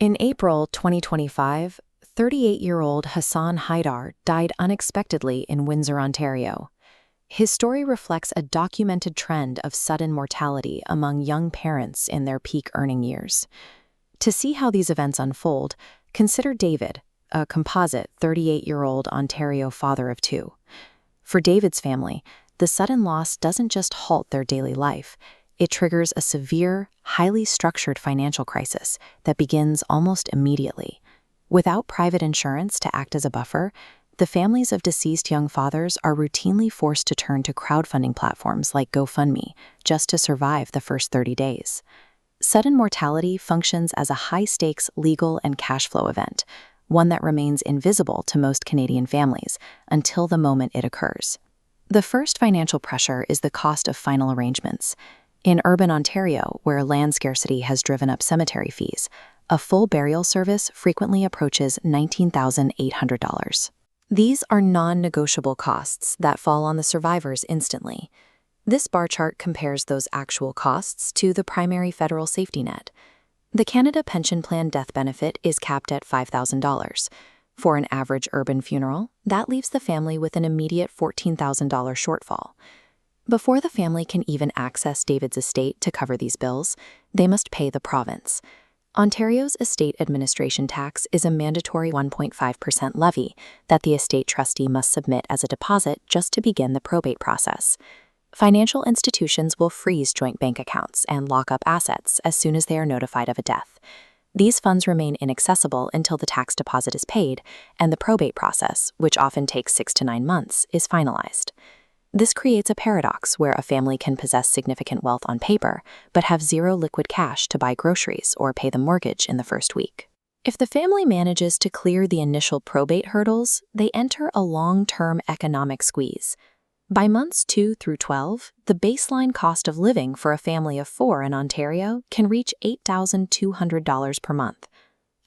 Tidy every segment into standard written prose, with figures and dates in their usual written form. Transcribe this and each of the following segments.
In April 2025, 38-year-old Hassan Haidar died unexpectedly in Windsor, Ontario. His story reflects a documented trend of sudden mortality among young parents in their peak earning years. To see how these events unfold, consider David, a composite 38-year-old Ontario father of two. For David's family, the sudden loss doesn't just halt their daily life. It triggers a severe, highly structured financial crisis that begins almost immediately. Without private insurance to act as a buffer, the families of deceased young fathers are routinely forced to turn to crowdfunding platforms like GoFundMe just to survive the first 30 days. Sudden mortality functions as a high-stakes legal and cash flow event, one that remains invisible to most Canadian families until the moment it occurs. The first financial pressure is the cost of final arrangements. In urban Ontario, where land scarcity has driven up cemetery fees, a full burial service frequently approaches $19,800. These are non-negotiable costs that fall on the survivors instantly. This bar chart compares those actual costs to the primary federal safety net. The Canada Pension Plan death benefit is capped at $5,000. For an average urban funeral, that leaves the family with an immediate $14,000 shortfall. Before the family can even access David's estate to cover these bills, they must pay the province. Ontario's estate administration tax is a mandatory 1.5% levy that the estate trustee must submit as a deposit just to begin the probate process. Financial institutions will freeze joint bank accounts and lock up assets as soon as they are notified of a death. These funds remain inaccessible until the tax deposit is paid and the probate process, which often takes 6 to 9 months, is finalized. This creates a paradox where a family can possess significant wealth on paper, but have zero liquid cash to buy groceries or pay the mortgage in the first week. If the family manages to clear the initial probate hurdles, they enter a long-term economic squeeze. By months 2 through 12, the baseline cost of living for a family of 4 in Ontario can reach $8,200 per month.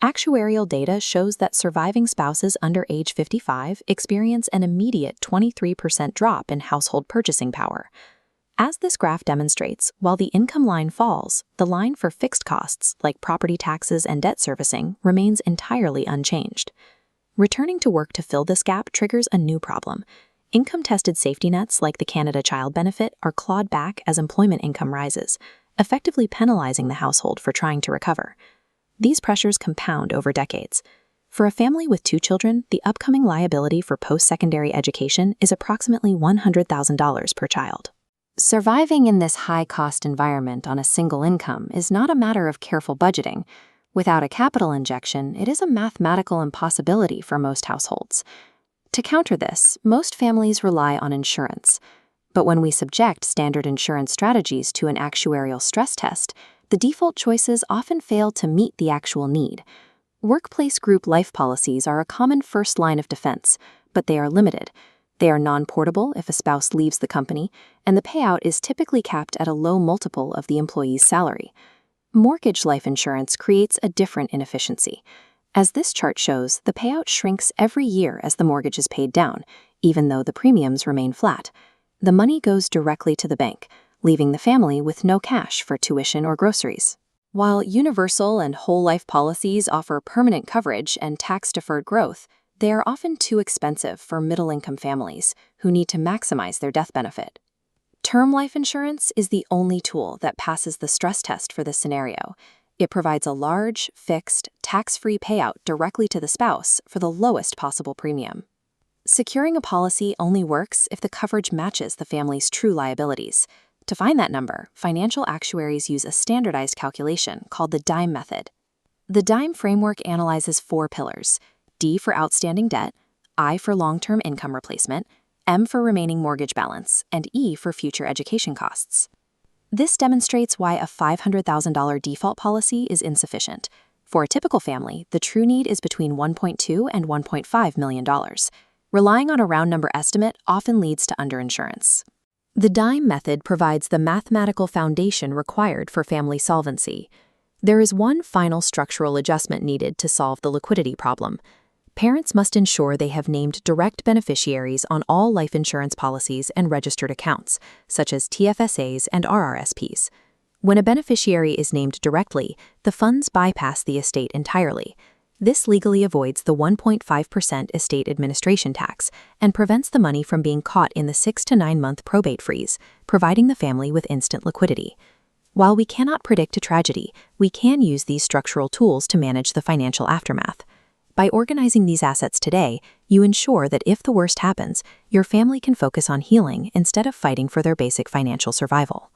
Actuarial data shows that surviving spouses under age 55 experience an immediate 23% drop in household purchasing power. As this graph demonstrates, while the income line falls, the line for fixed costs like property taxes and debt servicing remains entirely unchanged. Returning to work to fill this gap triggers a new problem. Income-tested safety nets like the Canada Child Benefit are clawed back as employment income rises, effectively penalizing the household for trying to recover. These pressures compound over decades. For a family with 2 children, the upcoming liability for post-secondary education is approximately $100,000 per child. Surviving in this high-cost environment on a single income is not a matter of careful budgeting. Without a capital injection, it is a mathematical impossibility for most households. To counter this, most families rely on insurance. But when we subject standard insurance strategies to an actuarial stress test, the default choices often fail to meet the actual need. Workplace group life policies are a common first line of defense, but they are limited. They are non-portable if a spouse leaves the company, and the payout is typically capped at a low multiple of the employee's salary. Mortgage life insurance creates a different inefficiency. As this chart shows, the payout shrinks every year as the mortgage is paid down, even though the premiums remain flat. The money goes directly to the bank, leaving the family with no cash for tuition or groceries. While universal and whole life policies offer permanent coverage and tax-deferred growth, they are often too expensive for middle-income families who need to maximize their death benefit. Term life insurance is the only tool that passes the stress test for this scenario. It provides a large, fixed, tax-free payout directly to the spouse for the lowest possible premium. Securing a policy only works if the coverage matches the family's true liabilities. To find that number, financial actuaries use a standardized calculation called the DIME method. The DIME framework analyzes 4 pillars: D for outstanding debt, I for long-term income replacement, M for remaining mortgage balance, and E for future education costs. This demonstrates why a $500,000 default policy is insufficient. For a typical family, the true need is between $1.2 and $1.5 million. Relying on a round number estimate often leads to underinsurance. The DIME method provides the mathematical foundation required for family solvency. There is one final structural adjustment needed to solve the liquidity problem. Parents must ensure they have named direct beneficiaries on all life insurance policies and registered accounts, such as TFSAs and RRSPs. When a beneficiary is named directly, the funds bypass the estate entirely. This legally avoids the 1.5% estate administration tax and prevents the money from being caught in the 6 to 9 month probate freeze, providing the family with instant liquidity. While we cannot predict a tragedy, we can use these structural tools to manage the financial aftermath. By organizing these assets today, you ensure that if the worst happens, your family can focus on healing instead of fighting for their basic financial survival.